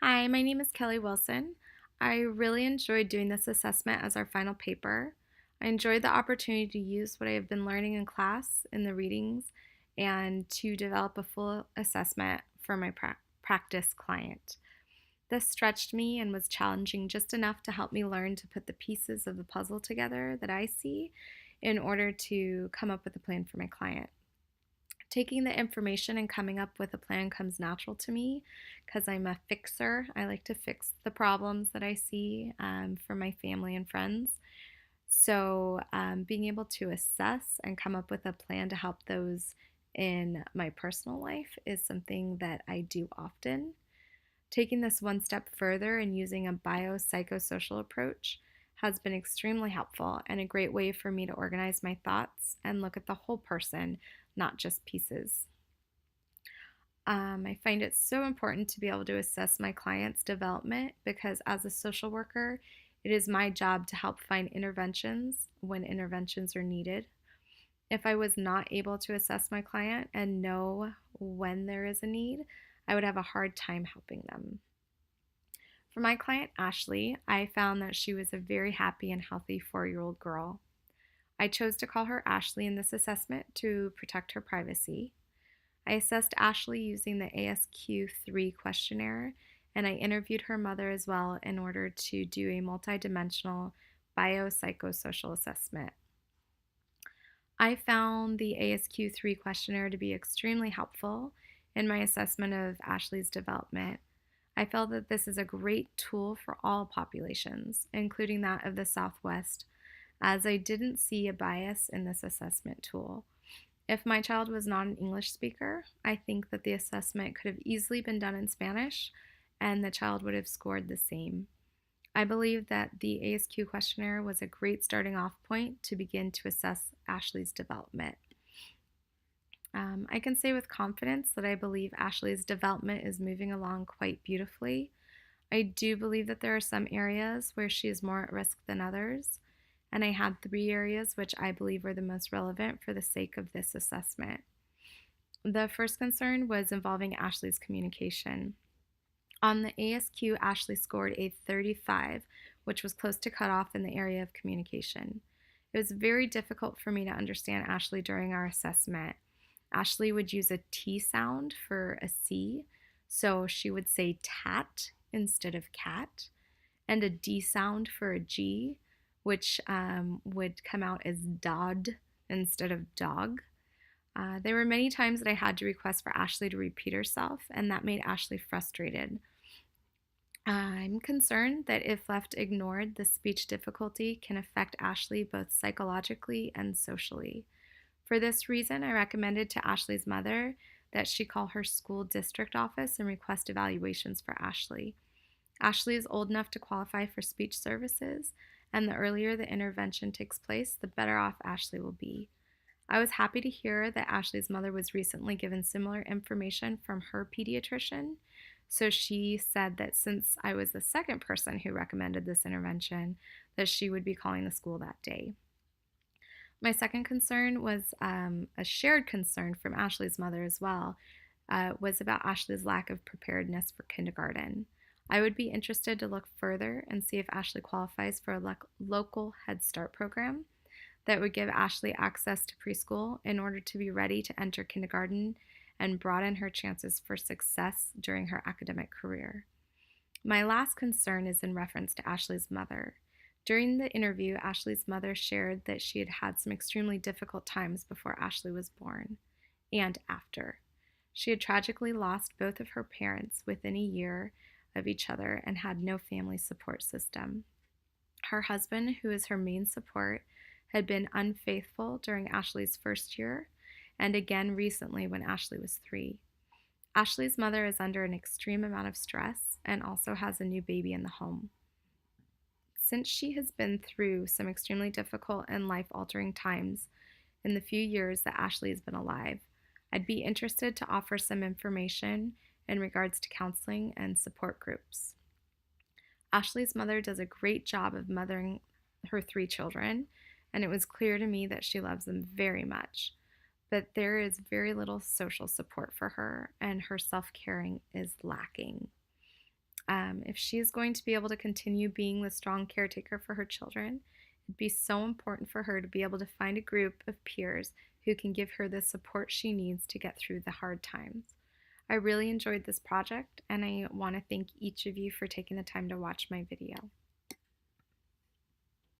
Hi, my name is Kelly Wilson. I really enjoyed doing this assessment as our final paper. I enjoyed the opportunity to use what I have been learning in class in the readings and to develop a full assessment for my practice client. This stretched me and was challenging just enough to help me learn to put the pieces of the puzzle together that I see in order to come up with a plan for my client. Taking the information and coming up with a plan comes natural to me because I'm a fixer. I like to fix the problems that I see for my family and friends. So, being able to assess and come up with a plan to help those in my personal life is something that I do often. Taking this one step further and using a biopsychosocial approach has been extremely helpful and a great way for me to organize my thoughts and look at the whole person, not just pieces. I find it so important to be able to assess my client's development because, as a social worker, it is my job to help find interventions when interventions are needed. If I was not able to assess my client and know when there is a need, I would have a hard time helping them. For my client Ashley, I found that she was a very happy and healthy 4-year-old girl. I chose to call her Ashley in this assessment to protect her privacy. I assessed Ashley using the ASQ-3 questionnaire, and I interviewed her mother as well in order to do a multidimensional biopsychosocial assessment. I found the ASQ-3 questionnaire to be extremely helpful in my assessment of Ashley's development. I felt that this is a great tool for all populations, including that of the Southwest, as I didn't see a bias in this assessment tool. If my child was not an English speaker, I think that the assessment could have easily been done in Spanish and the child would have scored the same. I believe that the ASQ questionnaire was a great starting off point to begin to assess Ashley's development. I can say with confidence that I believe Ashley's development is moving along quite beautifully. I do believe that there are some areas where she is more at risk than others, and I had 3 areas which I believe were the most relevant for the sake of this assessment. The first concern was involving Ashley's communication. On the ASQ, Ashley scored a 35, which was close to cutoff in the area of communication. It was very difficult for me to understand Ashley during our assessment. Ashley would use a T sound for a C, so she would say tat instead of cat, and a D sound for a G, which would come out as dod instead of dog. There were many times that I had to request for Ashley to repeat herself, and that made Ashley frustrated. I'm concerned that if left ignored, the speech difficulty can affect Ashley both psychologically and socially. For this reason, I recommended to Ashley's mother that she call her school district office and request evaluations for Ashley. Ashley is old enough to qualify for speech services, and the earlier the intervention takes place, the better off Ashley will be. I was happy to hear that Ashley's mother was recently given similar information from her pediatrician. So she said that since I was the second person who recommended this intervention, that she would be calling the school that day. My second concern was a shared concern from Ashley's mother as well, was about Ashley's lack of preparedness for kindergarten. I would be interested to look further and see if Ashley qualifies for a local Head Start program that would give Ashley access to preschool in order to be ready to enter kindergarten and broaden her chances for success during her academic career. My last concern is in reference to Ashley's mother. During the interview, Ashley's mother shared that she had had some extremely difficult times before Ashley was born and after. She had tragically lost both of her parents within a year of each other and had no family support system. Her husband, who is her main support, had been unfaithful during Ashley's first year and again recently when Ashley was 3. Ashley's mother is under an extreme amount of stress and also has a new baby in the home. Since she has been through some extremely difficult and life-altering times in the few years that Ashley has been alive, I'd be interested to offer some information in regards to counseling and support groups. Ashley's mother does a great job of mothering her 3 children, and it was clear to me that she loves them very much. But there is very little social support for her, and her self-caring is lacking. If she's going to be able to continue being the strong caretaker for her children, it'd be so important for her to be able to find a group of peers who can give her the support she needs to get through the hard times. I really enjoyed this project, and I want to thank each of you for taking the time to watch my video.